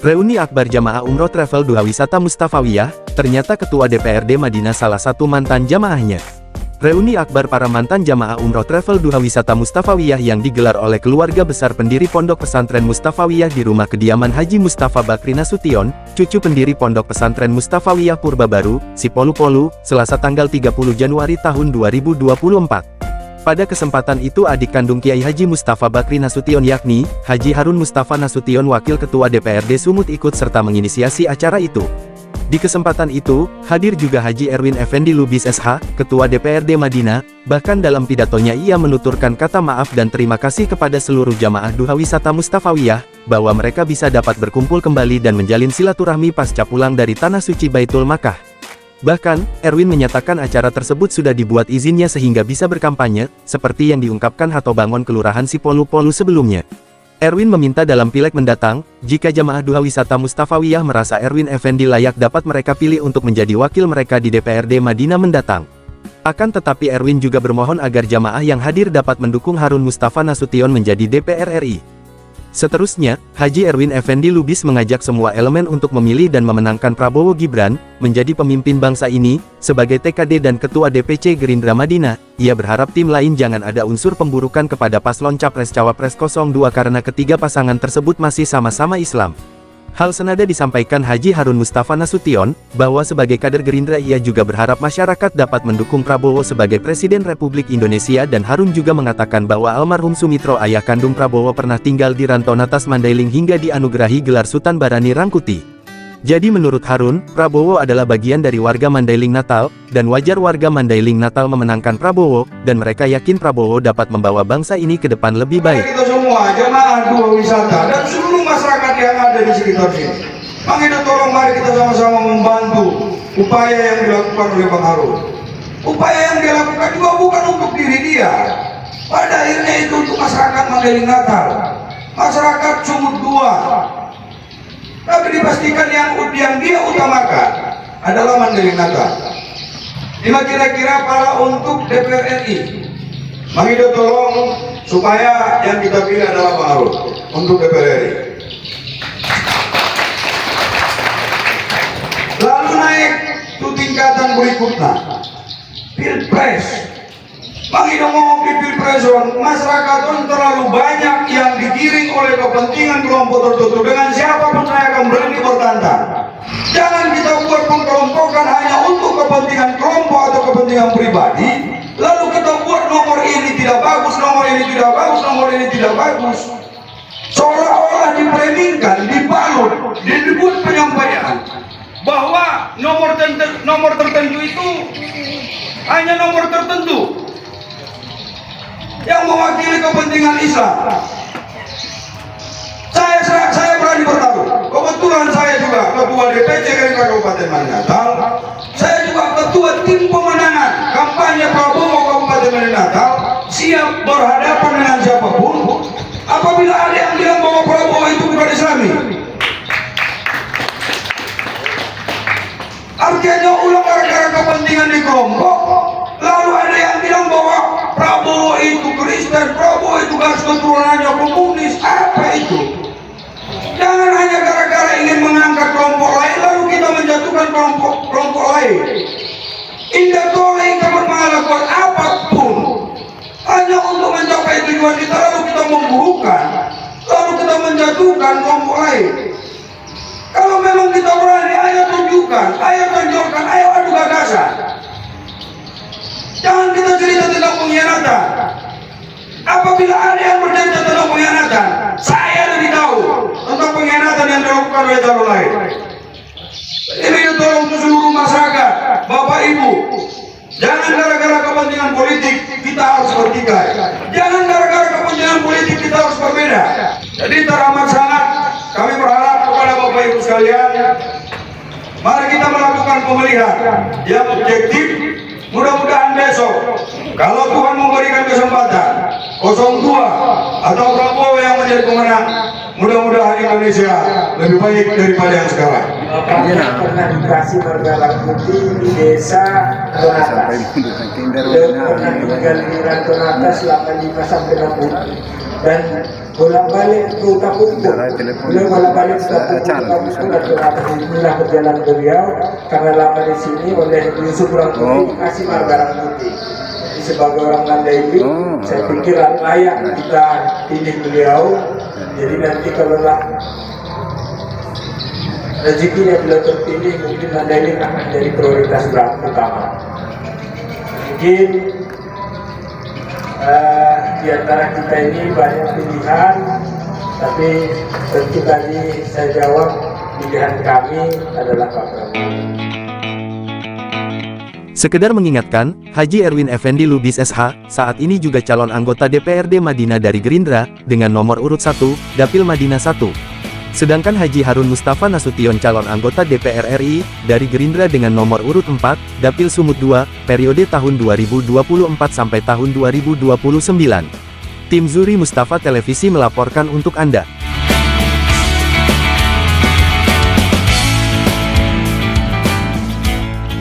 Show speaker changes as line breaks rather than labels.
Reuni akbar jamaah umroh travel 2 wisata Mustafawiyah, ternyata ketua DPRD Madinah salah satu mantan jamaahnya. Reuni akbar para mantan jamaah umroh travel 2 wisata Mustafawiyah yang digelar oleh keluarga besar pendiri Pondok Pesantren Mustafawiyah di rumah kediaman Haji Mustafa Bakri Nasution, cucu pendiri Pondok Pesantren Mustafawiyah Purba Baru, Sipolu-Polu, Selasa tanggal 30 Januari tahun 2024. Pada kesempatan itu adik kandung Kiai Haji Mustafa Bakri Nasution yakni, Haji Harun Mustafa Nasution Wakil Ketua DPRD Sumut ikut serta menginisiasi acara itu. Di kesempatan itu, hadir juga Haji Erwin Effendi Lubis SH, Ketua DPRD Madinah, bahkan dalam pidatonya ia menuturkan kata maaf dan terima kasih kepada seluruh jamaah duha wisata Mustafawiyah, bahwa mereka bisa dapat berkumpul kembali dan menjalin silaturahmi pasca pulang dari Tanah Suci Baitul Makkah. Bahkan, Erwin menyatakan acara tersebut sudah dibuat izinnya sehingga bisa berkampanye, seperti yang diungkapkan Hato Bangon Kelurahan Sipolu-Polu sebelumnya. Erwin meminta dalam pileg mendatang, jika jamaah duha wisata Mustafawiyah merasa Erwin Effendi layak dapat mereka pilih untuk menjadi wakil mereka di DPRD Madinah mendatang. Akan tetapi Erwin juga bermohon agar jamaah yang hadir dapat mendukung Harun Mustafa Nasution menjadi DPR RI. Seterusnya, Haji Erwin Effendi Lubis mengajak semua elemen untuk memilih dan memenangkan Prabowo Gibran, menjadi pemimpin bangsa ini, sebagai TKD dan Ketua DPC Gerindra Madinah. Ia berharap tim lain jangan ada unsur pemburukan kepada paslon Capres-Cawapres 02 karena ketiga pasangan tersebut masih sama-sama Islam. Hal senada disampaikan Haji Harun Mustafa Nasution, bahwa sebagai kader Gerindra ia juga berharap masyarakat dapat mendukung Prabowo sebagai Presiden Republik Indonesia dan Harun juga mengatakan bahwa almarhum Sumitro ayah kandung Prabowo pernah tinggal di Rantonatas Mandailing hingga dianugerahi gelar Sultan Barani Rangkuti. Jadi menurut Harun, Prabowo adalah bagian dari warga Mandailing Natal, dan wajar warga Mandailing Natal memenangkan Prabowo, dan mereka yakin Prabowo dapat membawa bangsa ini ke depan lebih baik.
Kita semua, jemaah duha wisata, dan seluruh masyarakat yang ada di sekitar sini. Makanya tolong mari kita sama-sama membantu upaya yang dilakukan oleh Bang Harun. Upaya yang dia lakukan juga bukan untuk diri dia. Pada akhirnya itu untuk masyarakat Mandailing Natal, masyarakat Sumut 2. Tapi dipastikan yang dia utamakan adalah Mandailing Natal. Lima kira-kira para untuk DPR RI. Mangido tolong supaya yang kita pilih adalah Bang Harun untuk DPR RI. Lalu naik ke tingkatan berikutnya, Pilpres. Mangido ngomong di Pilpres, masyarakat terlalu banyak yang digiring oleh kepentingan kelompok tertentu. Dengan siapapun saya akan berani bertantang. Jangan kita buat pengkelompokan hanya untuk kepentingan kelompok atau kepentingan pribadi. Lalu kita buat nomor ini tidak bagus, nomor ini tidak bagus, nomor ini tidak bagus. Seolah-olah dipremingkan, dibalut, dibuat penyampaian bahwa nomor tertentu itu hanya nomor tertentu yang mewakili kepentingan Islam. Saya berani bertaruh. Kebetulan saya juga ketua DPC Gerindra Kabupaten Natal. Saya juga ketua tim pemenangan kampanye Prabowo Kabupaten Natal. Siap berhadapan dengan siapapun. Apabila ada yang bilang bahwa Prabowo itu bukan Islami, artinya ulang gara-gara kepentingan di kelompok. Lalu ada yang bilang bahwa Prabowo itu Kristen, Prabowo itu garis keturunannya komunis. Apa itu? Jangan hanya gara-gara ingin mengangkat kelompok lain lalu kita menjatuhkan kelompok lain. Indah toleh kita melakukan apapun hanya untuk mencapai tujuan kita, lalu kita memburukan, lalu kita menjatuhkan kelompok lain. Kalau memang kita berani, ayo tunjukkan, ayo tonjolkan, ayo adu gagasan. Jangan kita cerita tentang pengkhianatan. Apabila ada yang bercerita tentang pengkhianatan, saya lebih tahu tentang pengkhianatan yang dilakukan oleh calon lain. Ini tolong seluruh masyarakat, Bapak Ibu, jangan gara-gara kepentingan politik kita harus bertikai. Jangan gara-gara kepentingan politik kita harus berbeda. Jadi teramat sangat kami berharap kepada Bapak Ibu sekalian, mari kita melakukan pemilihan yang objektif. Mudah-mudahan besok, kalau Tuhan memberikan kesempatan 02 atau Prabowo yang menjadi pemenang, mudah-mudahan Indonesia lebih baik daripada yang sekarang.
Bapaknya pernah dikasih bergalang putih di desa Rantonatas. Dia pernah tinggal di Rantonatas selama 5 sampai 6 bulan. Dan bolak-balik ke Utapungku. Beliau bolak-balik ke Utapungku dan inilah perjalanan beliau karena lama di sini oleh Yusuf Rangkuti kasih barang putih. Jadi sebagai orang Mandailing, saya pikir layak kita pilih beliau. Jadi nanti kalau rezekinya beliau terpilih, mungkin Mandailing akan jadi prioritas utama. Mungkin di antara kita ini banyak pilihan, tapi tentu tadi saya jawab pilihan kami adalah Pak Prabowo.
Sekedar mengingatkan, Haji Erwin Effendi Lubis SH, saat ini juga calon anggota DPRD Madinah dari Gerindra, dengan nomor urut 1, Dapil Madinah 1. Sedangkan Haji Harun Mustafa Nasution calon anggota DPR RI, dari Gerindra dengan nomor urut 4, Dapil Sumut 2, periode tahun 2024 sampai tahun 2029. Tim Zuri Mustafa Televisi melaporkan untuk Anda.